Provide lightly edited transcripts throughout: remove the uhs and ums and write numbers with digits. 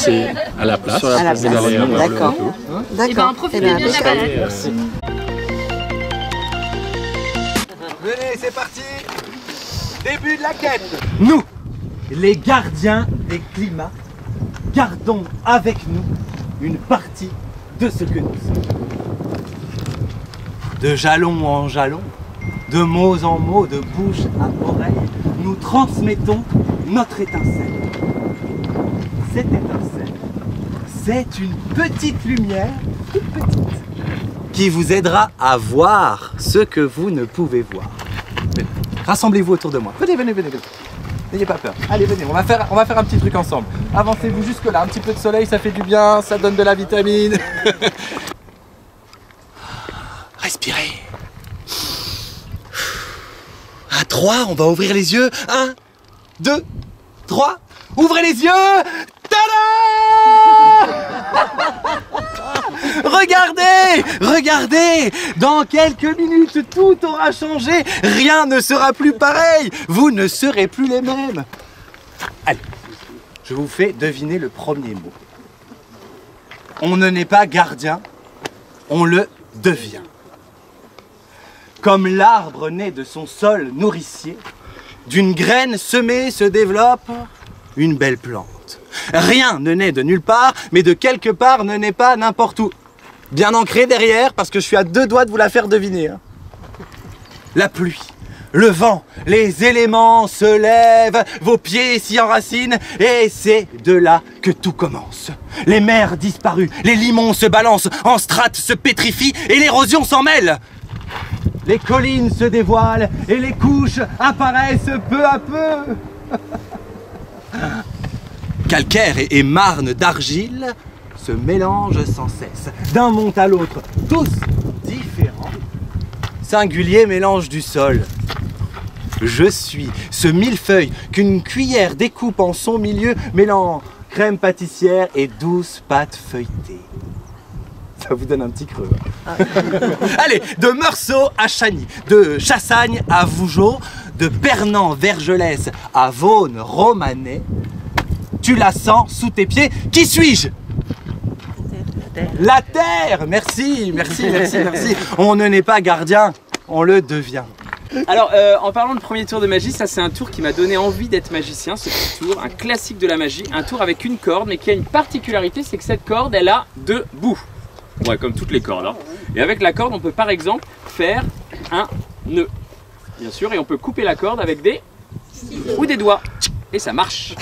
c'est à la place. À la place. D'accord. D'accord. Profitez bien de la balade. Merci. Venez, c'est parti. Début de la quête. Nous, les gardiens des climats, gardons avec nous une partie de ce que nous sommes. De jalon en jalon, de mots en mots, de bouche à oreille, nous transmettons notre étincelle. Cette étincelle, c'est une petite lumière, toute petite, qui vous aidera à voir ce que vous ne pouvez voir. Venez, rassemblez-vous autour de moi. Venez, venez, venez, venez. N'ayez pas peur. Allez, venez, on va faire un petit truc ensemble. Avancez-vous jusque là, un petit peu de soleil, ça fait du bien, ça donne de la vitamine. Respirez. À 3, on va ouvrir les yeux. 1, 2, 3. Ouvrez les yeux. Tada! Regardez! Regardez! Dans quelques minutes, tout aura changé. Rien ne sera plus pareil. Vous ne serez plus les mêmes. Allez, je vous fais deviner le premier mot. On ne n'est pas gardien, on le devient. Comme l'arbre naît de son sol nourricier, d'une graine semée se développe une belle plante. Rien ne naît de nulle part, mais de quelque part ne naît pas n'importe où. Bien ancré derrière, parce que je suis à 2 doigts de vous la faire deviner. La pluie, le vent, les éléments se lèvent, vos pieds s'y enracinent, et c'est de là que tout commence. Les mers disparues, les limons se balancent, en strates se pétrifient, et l'érosion s'en mêle. Les collines se dévoilent, et les couches apparaissent peu à peu. Calcaire et marne d'argile se mélangent sans cesse, d'un mont à l'autre, tous différents. Singulier mélange du sol. Je suis ce millefeuille qu'une cuillère découpe en son milieu, mêlant crème pâtissière et douce pâte feuilletée. Ça vous donne un petit creux. Allez, de Meursault à Chagny, de Chassagne à Vougeot, de Pernan-Vergelès à Vaune-Romanée. Tu la sens sous tes pieds. Qui suis-je? La terre. Merci, merci, merci, merci. On ne n'est pas gardien, on le devient. Alors, en parlant de premier tour de magie, ça c'est un tour qui m'a donné envie d'être magicien, ce petit tour, un classique de la magie, un tour avec une corde, mais qui a une particularité, c'est que cette corde, elle a 2 bouts. Ouais, comme toutes les cordes. Hein. Et avec la corde, on peut par exemple faire un nœud, bien sûr, et on peut couper la corde avec des ou des doigts. Et ça marche.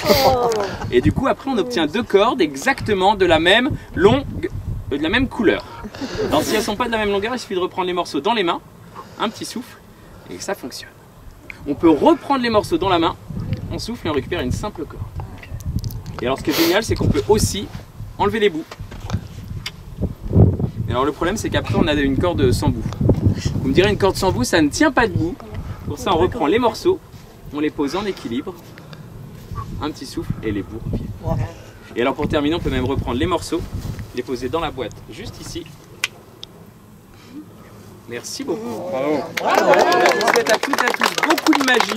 Et du coup, après, on obtient 2 cordes exactement de la même de la même couleur. Alors, si elles ne sont pas de la même longueur, il suffit de reprendre les morceaux dans les mains, un petit souffle, et ça fonctionne. On peut reprendre les morceaux dans la main, on souffle et on récupère une simple corde. Et alors, ce qui est génial, c'est qu'on peut aussi enlever les bouts. Et alors, le problème, c'est qu'après, on a une corde sans bout. Vous me direz, une corde sans bout, ça ne tient pas debout. Pour ça, on reprend les morceaux, on les pose en équilibre. Un petit souffle et les bouts reviennent. Et alors pour terminer, on peut même reprendre les morceaux, les poser dans la boîte, juste ici. Merci beaucoup. Bravo. Je vous souhaite à toutes et à tous beaucoup de magie.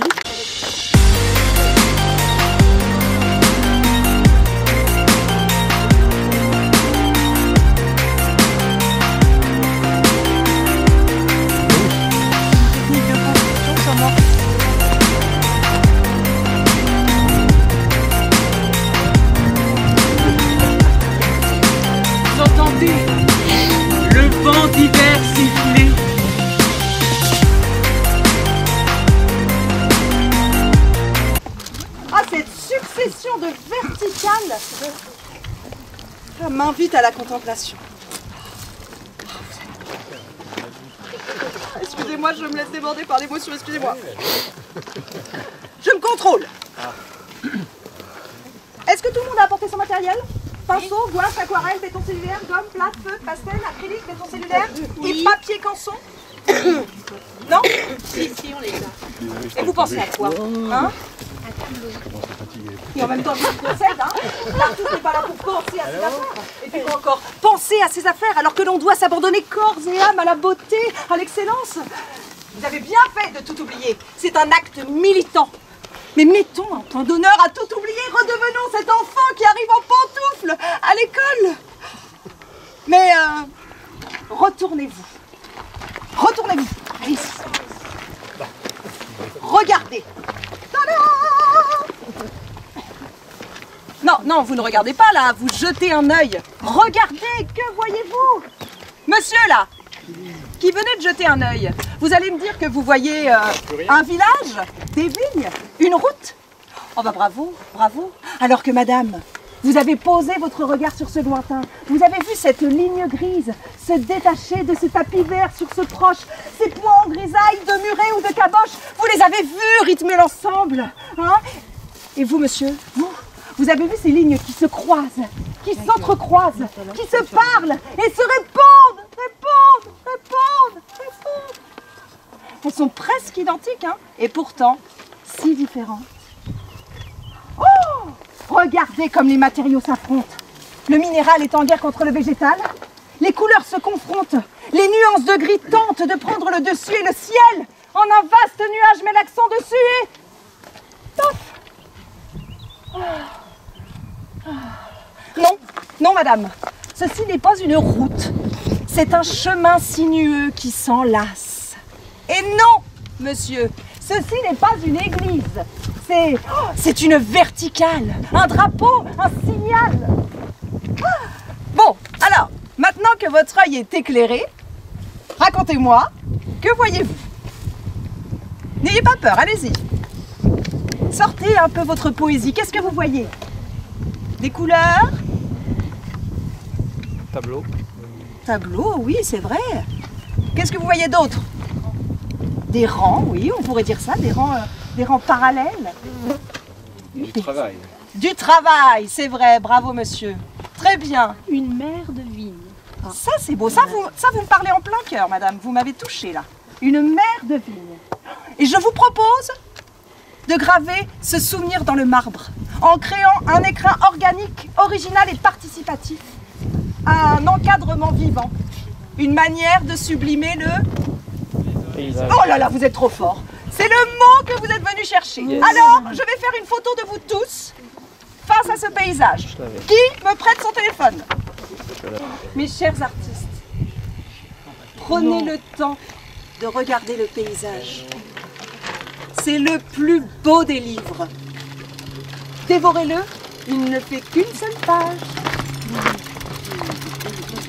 Le vent d'hiver siffler. Ah, cette succession de verticales m'invite à la contemplation. Excusez-moi, je me laisse déborder par l'émotion, excusez-moi. Je me contrôle. Est-ce que tout le monde a apporté son matériel? Pinceau, gouache, aquarelle, béton cellulaire, gomme, plate, feutre, pastel, acrylique, béton cellulaire et papier canson? Non? Si, on les a. Et vous pensez à quoi? Hein? Et en même temps, je vous concède, hein? L'artiste n'est pas là pour penser à ses affaires. Et puis quoi encore? Penser à ses affaires alors que l'on doit s'abandonner corps et âme à la beauté, à l'excellence. Vous avez bien fait de tout oublier. C'est un acte militant. Mais mettons un point d'honneur à tout oublier, redevenons cet enfant qui arrive en pantoufles à l'école. Mais retournez-vous. Retournez-vous. Allez. Regardez. Non, non, vous ne regardez pas là, vous jetez un œil. Regardez, que voyez-vous? Monsieur là, qui venait de jeter un œil, vous allez me dire que vous voyez un village, des vignes, une route? Oh bah bravo, bravo. Alors que madame, vous avez posé votre regard sur ce lointain, vous avez vu cette ligne grise se détacher de ce tapis vert sur ce proche, ces points en grisaille de muret ou de caboche, vous les avez vus rythmer l'ensemble, hein? Et vous monsieur, vous avez vu ces lignes qui se croisent, qui s'entrecroisent, qui se parlent et se répondent. Elles sont presque identiques, hein, et pourtant si différentes. Oh! Regardez comme les matériaux s'affrontent. Le minéral est en guerre contre le végétal. Les couleurs se confrontent. Les nuances de gris tentent de prendre le dessus et le ciel, en un vaste nuage, met l'accent dessus et... Tof! Non, non madame, ceci n'est pas une route, c'est un chemin sinueux qui s'enlace. Et non, monsieur, ceci n'est pas une église, c'est une verticale, un drapeau, un signal. Bon, alors, maintenant que votre œil est éclairé, racontez-moi, que voyez-vous? N'ayez pas peur, allez-y. Sortez un peu votre poésie, qu'est-ce que vous voyez? Des couleurs? Tableau. Tableau, oui, c'est vrai. Qu'est-ce que vous voyez d'autre? Des rangs, oui, on pourrait dire ça, des rangs parallèles. Du travail. Du travail, c'est vrai, bravo monsieur. Très bien. Une mer de vignes. Ça c'est beau, ça vous me parlez en plein cœur, madame, vous m'avez touché là. Une mer de vignes. Et je vous propose de graver ce souvenir dans le marbre, en créant un écrin organique, original et participatif, un encadrement vivant, une manière de sublimer le... Oh là là, vous êtes trop fort. C'est le mot que vous êtes venu chercher. Yes. Alors, je vais faire une photo de vous tous face à ce paysage. Qui me prête son téléphone? Mes chers artistes, prenez le temps de regarder le paysage. C'est le plus beau des livres. Dévorez-le, il ne fait qu'une seule page.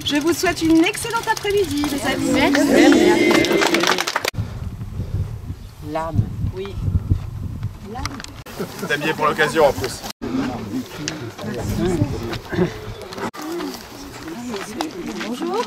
Je vous souhaite une excellente après-midi, les amis. Merci. L'âme. Oui. L'âme. T'es habillé pour l'occasion en plus. Bonjour.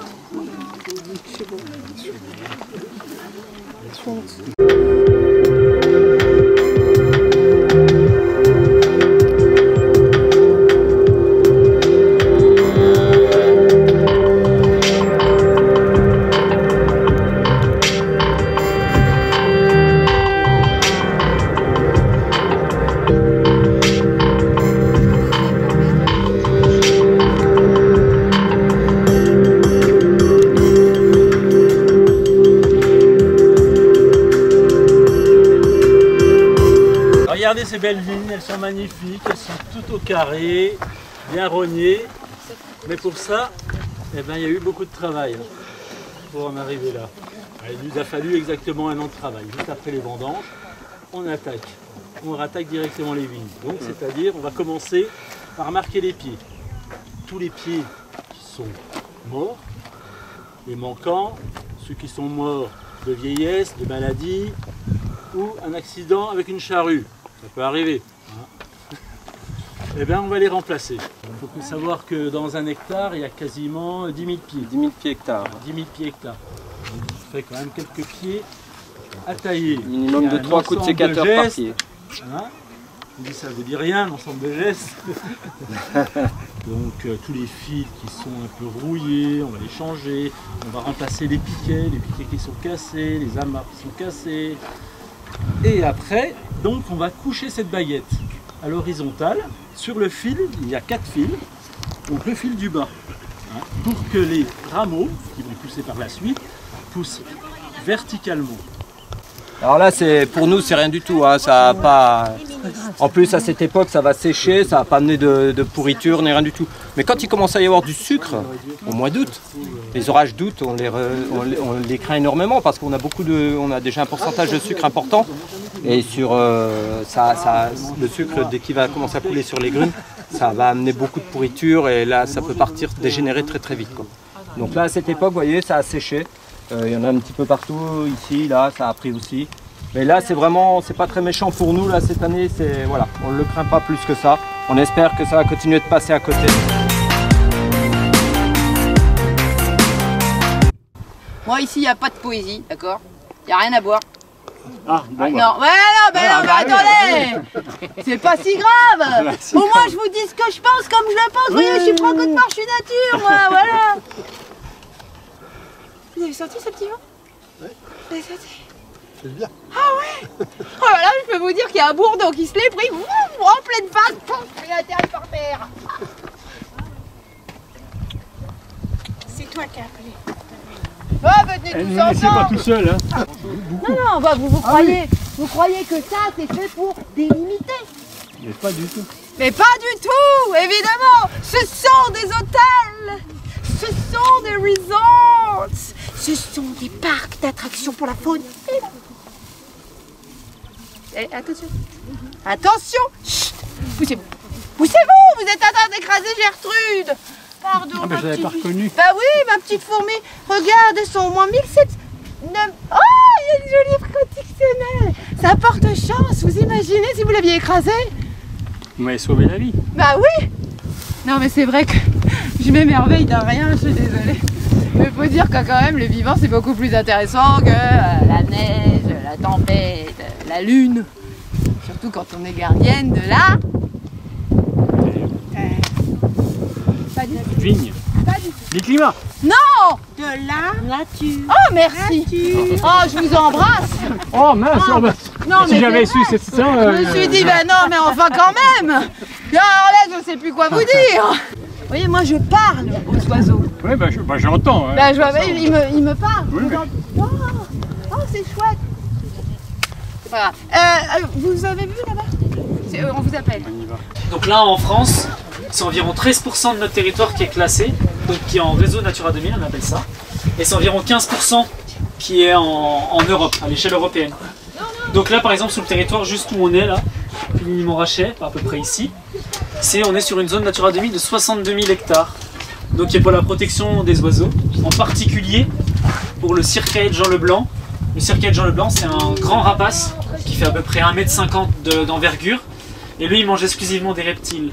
Regardez ces belles vignes, elles sont magnifiques, elles sont toutes au carré, bien rognées. Mais pour ça, eh ben, il y a eu beaucoup de travail pour en arriver là. Il nous a fallu exactement un an de travail. Juste après les vendanges, on attaque. On rattaque directement les vignes. Donc c'est-à-dire, on va commencer par marquer les pieds. Tous les pieds qui sont morts, les manquants, ceux qui sont morts de vieillesse, de maladie ou un accident avec une charrue. Ça peut arriver. Hein. Eh bien, on va les remplacer. Il faut savoir que dans un hectare, il y a quasiment 10 000 pieds. 10 000 pieds hectares. 10 000 pieds hectares. Donc, ça fait quand même quelques pieds à tailler. Minimum de 3 coups de sécateur par pied. Hein. Je dis, ça ne vous dit rien, l'ensemble de gestes. Donc tous les fils qui sont un peu rouillés, on va les changer. On va remplacer les piquets qui sont cassés, les amarres qui sont cassés. Et après, donc on va coucher cette baguette à l'horizontale. Sur le fil, il y a 4 fils, donc le fil du bas, hein, pour que les rameaux, qui vont pousser par la suite, poussent verticalement. Alors là, pour nous, c'est rien du tout, hein, ça a pas... En plus, à cette époque, ça va sécher, ça va pas amener de pourriture ni rien du tout. Mais quand il commence à y avoir du sucre, au mois d'août, les orages d'août, on les craint énormément parce qu'on a on a déjà un pourcentage de sucre important. Et sur le sucre, dès qu'il va commencer à couler sur les grumes, ça va amener beaucoup de pourriture et là, ça peut dégénérer très très vite, quoi. Donc là, à cette époque, vous voyez, ça a séché. Il y en a un petit peu partout, ici, là, ça a pris aussi. Mais là, c'est pas très méchant pour nous, là, cette année, voilà, on ne le craint pas plus que ça. On espère que ça va continuer de passer à côté. Moi, ici, il n'y a pas de poésie, d'accord? Il n'y a rien à boire. Ah, bon, Non, mais attendez! C'est pas si grave! Au moins, je vous dis ce que je pense comme je le pense. Vous voyez, je suis franco de marche nature, moi, voilà! Vous avez senti ce petit vent? Oui. Vous avez senti? C'est bien. Ah ouais! Oh là là, je peux vous dire qu'il y a un bourdon qui se l'est pris en pleine face, pouf, il a atterri par terre! C'est toi qui as appelé. Oh, venez tous ne laissez pas ensemble! tout seul, hein. Non, bah, vous croyez que ça, c'est fait pour délimiter? Mais pas du tout. Mais pas du tout, évidemment. Ce sont des hôtels, ce sont des resorts, ce sont des parcs d'attractions pour la faune et la flore. Eh, attention. Attention. Chut. Poussez-vous. Poussez-vous, vous êtes en train d'écraser Gertrude. Pardon, Ah, mais je l'avais pas reconnu. Bah oui, ma petite fourmi. Regarde, elles sont au moins 1700. Oh, il y a une jolie protectionnelle. Ça porte chance, vous imaginez si vous l'aviez écrasée? Vous m'avez sauvé la vie. Bah oui. Non mais c'est vrai que je m'émerveille d'un rien, je suis désolée. Mais faut dire que quand même le vivant c'est beaucoup plus intéressant que la neige, la tempête, la lune. Surtout quand on est gardienne de la... Pas du tout. Vigne. Pas du tout. Les climats. Non. De la nature. Oh merci. Oh je vous embrasse. Oh mince, Ah. bah, Non, si mais j'avais c'est su vrai. cette ça. Je me suis dit bah non mais enfin quand même. Alors là je sais plus quoi vous dire. Vous voyez moi je parle aux oiseaux. Oui, bah, j'entends. Hein. Bah, je vois, il me parle. Oui, mais- Oh, c'est chouette. Voilà. Vous avez vu là-bas? On vous appelle. On y va. Donc là en France, c'est environ 13% de notre territoire qui est classé, donc qui est en réseau Natura 2000, on appelle ça. Et c'est environ 15% qui est en Europe, à l'échelle européenne. Donc là par exemple sur le territoire juste où on est là, Pligny-Montrachet, à peu près ici, on est sur une zone Natura 2000 de 62 000 hectares. Donc qui est pour la protection des oiseaux, en particulier pour le circaï de Jean Leblanc. Le circaï de Jean Leblanc c'est un grand rapace qui fait à peu près 1,50 m d'envergure. Et lui il mange exclusivement des reptiles.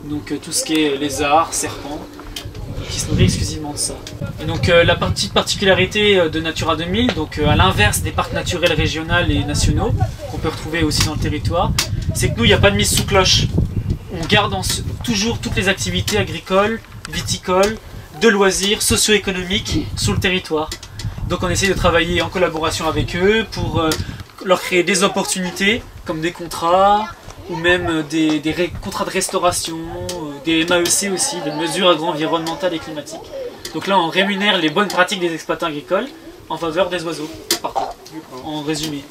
Donc tout ce qui est lézards, serpents, qui se nourrit exclusivement de ça. Et donc la petite particularité de Natura 2000, donc à l'inverse des parcs naturels régionaux et nationaux, qu'on peut retrouver aussi dans le territoire, c'est que nous il n'y a pas de mise sous cloche. On garde toujours toutes les activités agricoles, viticoles, de loisirs, socio-économiques sous le territoire. Donc on essaie de travailler en collaboration avec eux pour leur créer des opportunités comme des contrats ou même des contrats de restauration, des MAEC aussi, des mesures agro-environnementales et climatiques. Donc là on rémunère les bonnes pratiques des exploitants agricoles en faveur des oiseaux, partout, en résumé.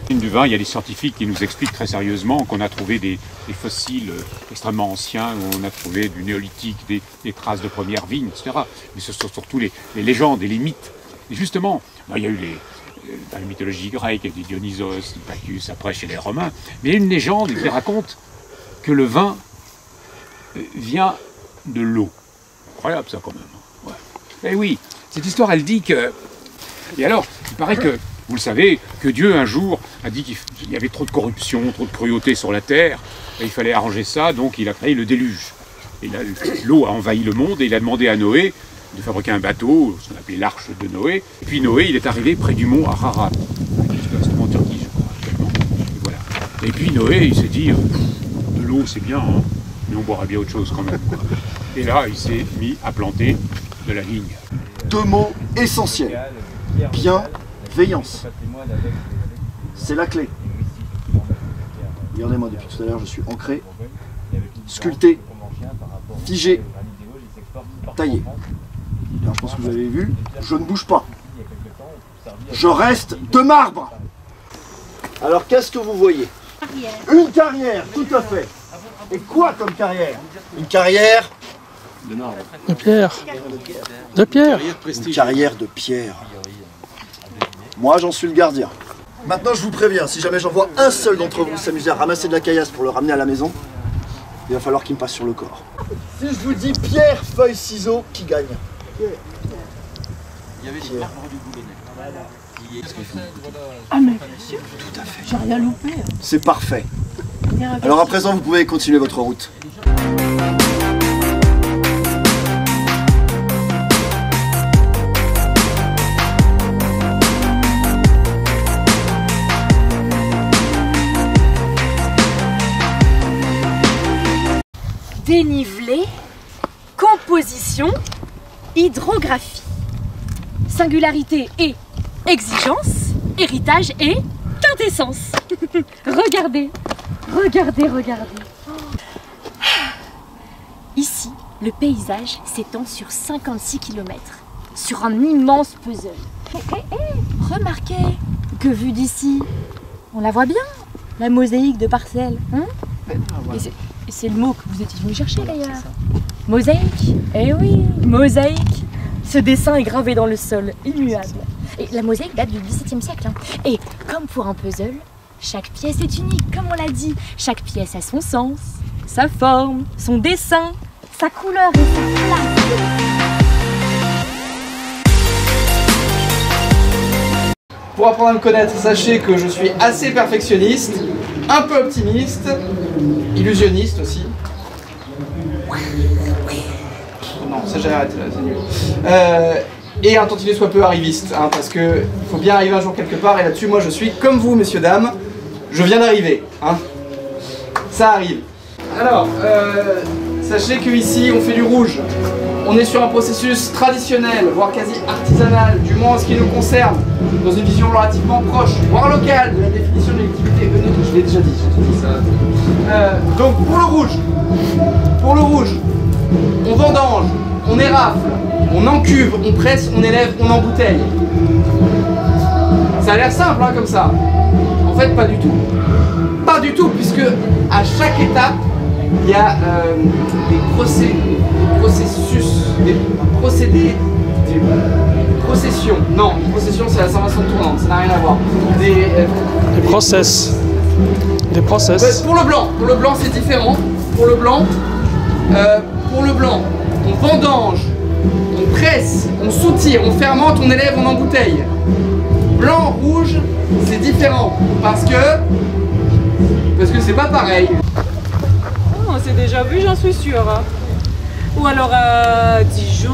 Du vin, il y a des scientifiques qui nous expliquent très sérieusement qu'on a trouvé des fossiles extrêmement anciens, où on a trouvé du néolithique, des traces de premières vignes, etc. Mais ce sont surtout les légendes et les mythes. Et justement, il y a eu dans la mythologie grecque, il y a du Dionysos, du Bacchus, après chez les Romains, mais il y a une légende qui raconte que le vin vient de l'eau. Incroyable ça quand même. Ouais. Et oui, cette histoire elle dit que... Et alors, il paraît que, vous le savez, que Dieu un jour a dit qu'il y avait trop de corruption, trop de cruauté sur la terre, et il fallait arranger ça, donc il a créé le déluge. Et là, l'eau a envahi le monde et il a demandé à Noé de fabriquer un bateau, ce qu'on appelait l'arche de Noé. Et puis Noé, il est arrivé près du mont Ararat, qui se trouve en Turquie, je crois, actuellement. Et voilà. Et puis Noé, il s'est dit, de l'eau c'est bien, hein, mais on boira bien autre chose quand même, quoi. Et là, il s'est mis à planter de la vigne. Deux mots essentiels. Bienveillance. C'est la clé. Regardez-moi, depuis tout à l'heure, je suis ancré, sculpté, figé, taillé. Alors, je pense que vous avez vu, je ne bouge pas. Je reste de marbre. Alors, qu'est-ce que vous voyez? carrière. Une carrière, tout à fait. Et quoi comme carrière? Une carrière De pierre. De pierre. Une carrière de pierre. Moi, j'en suis le gardien. Maintenant, je vous préviens, si jamais j'en vois un seul d'entre vous s'amuser à ramasser de la caillasse pour le ramener à la maison, il va falloir qu'il me passe sur le corps. Si je vous dis pierre, feuille, ciseaux, qui gagne? Pierre. Ah mais bien sûr, tout à fait. J'ai rien loupé. C'est parfait. Alors à présent, vous pouvez continuer votre route. Dénivelé, composition, hydrographie. Singularité et exigence, héritage et quintessence. Regardez, regardez, regardez. Ici, le paysage s'étend sur 56 km, sur un immense puzzle. Remarquez que vu d'ici, on la voit bien, la mosaïque de parcelles. Hein? Et c'est le mot que vous étiez venu chercher d'ailleurs. Mosaïque. Eh oui, mosaïque. Ce dessin est gravé dans le sol, immuable. Et la mosaïque date du XVIIe siècle. Hein. Et comme pour un puzzle, chaque pièce est unique, comme on l'a dit. Chaque pièce a son sens, sa forme, son dessin, sa couleur et sa place. Pour apprendre à me connaître, sachez que je suis assez perfectionniste, un peu optimiste, illusionniste aussi. Non, ça j'ai arrêté là, c'est nul. Et un tantinet soit peu arriviste, hein, parce que il faut bien arriver un jour quelque part, et là-dessus, moi je suis comme vous, messieurs, dames, je viens d'arriver. Hein. Ça arrive. Alors, sachez qu'ici, on fait du rouge. On est sur un processus traditionnel, voire quasi artisanal, du moins en ce qui nous concerne, dans une vision relativement proche, voire locale, de la définition de l'activité neutre. Je l'ai déjà dit, ça. Donc pour le rouge, on vendange, on érafle, on encuve, on presse, on élève, on embouteille. Ça a l'air simple hein, comme ça. En fait, pas du tout. Pas du tout, puisque à chaque étape, il y a des processus, des procédés, des processions. Non, une procession c'est la Saint-Vincent de Tournante, ça n'a rien à voir. Des process. Des process. Pour le blanc c'est différent. Pour le blanc, on vendange, on presse, on soutire, on fermente, on élève, on embouteille. Blanc, rouge, c'est différent parce que c'est pas pareil. On s'est déjà vu, j'en suis sûre. Hein. Ou alors à Dijon,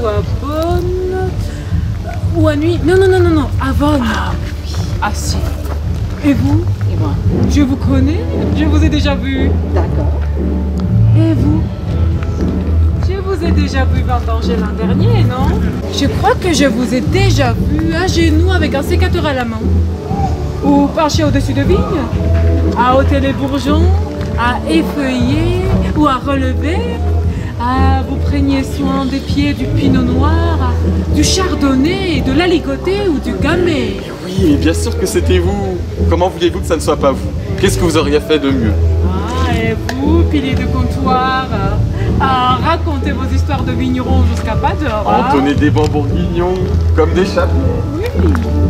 ou à Bonn, ou à Nuit. Non, à Bonn. Ah si. Et vous? Et moi. Je vous connais, je vous ai déjà vu. D'accord. Et vous? Je vous ai déjà vu vendanger l'an dernier, non? Je crois que je vous ai déjà vu à genoux avec un sécateur à la main. Ou penché au-dessus de vignes, à ôter les bourgeons, à effeuiller ou à relever, à vous preniez soin des pieds du pinot noir, du chardonnay, de l'aligoté ou du gamay. Oui, bien sûr que c'était vous. Comment voulez-vous que ça ne soit pas vous? Qu'est-ce que vous auriez fait de mieux? Ah, et vous, pilier de comptoir, à raconter vos histoires de vignerons jusqu'à pas d'heure. Entonner des bons bourguignons comme des chapelets. Oui.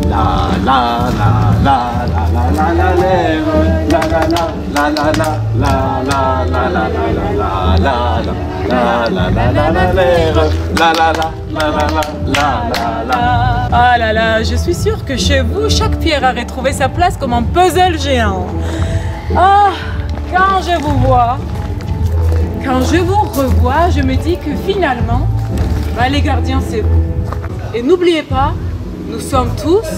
La la la la la la la la la la la la la la la la la la la la. Ah là là, je suis sûre que chez vous, chaque pierre aurait trouvé sa place comme un puzzle géant. Ah, quand je vous vois, quand je vous revois, je me dis que finalement, les gardiens, c'est vous. Et n'oubliez pas, nous sommes tous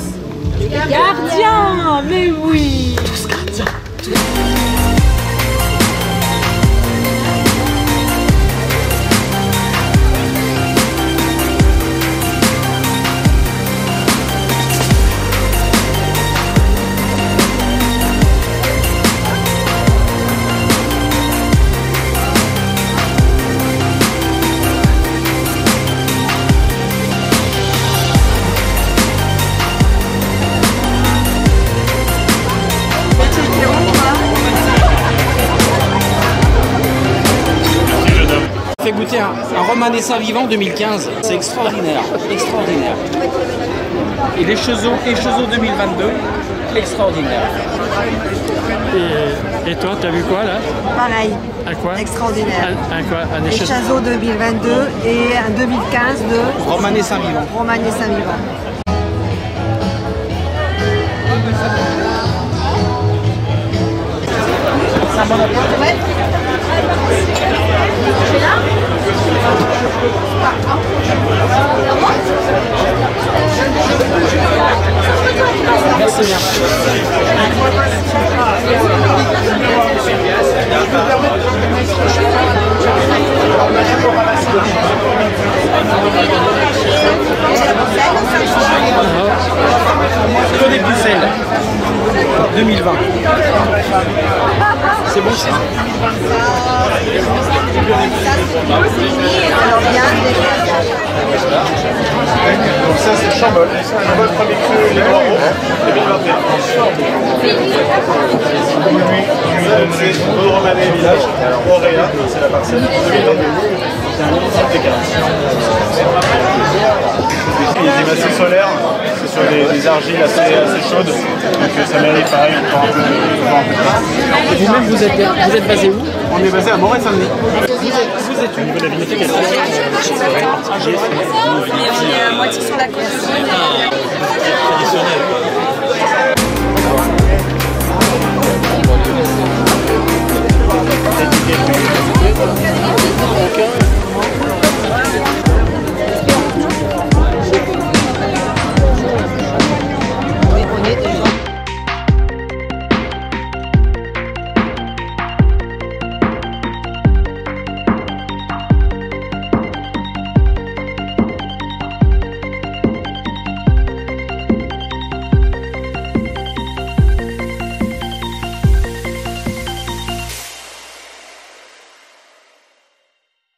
gardiens, mais oui. Tous gardiens. acheté un Romanée Saint-Vivant 2015. C'est extraordinaire, extraordinaire. Et les Chezot 2022, extraordinaire. Et toi, t'as vu quoi là? Pareil. À quoi? Extraordinaire. À quoi? Les Chezot 2022 et un 2015 de Romanée Saint-Vivant. Romanée Saint-Vivant. C'est un bon appel? Ouais. Merci bien. Que des pucelles 2020. C'est bon ça. Donc ça c'est Chambol. Chambol premier cru les Noireaux 2021. C'est Aude Romanée village. Auréa, c'est la parcelle 2022. Il y a des massifs solaires, c'est sur des argiles assez chaudes, donc ça mérite pareil encore un peu de temps. Et vous-même vous êtes basé où? On est basé à Moret-Saint-Denis. Vous êtes où? Et on est à moitié sur la côte.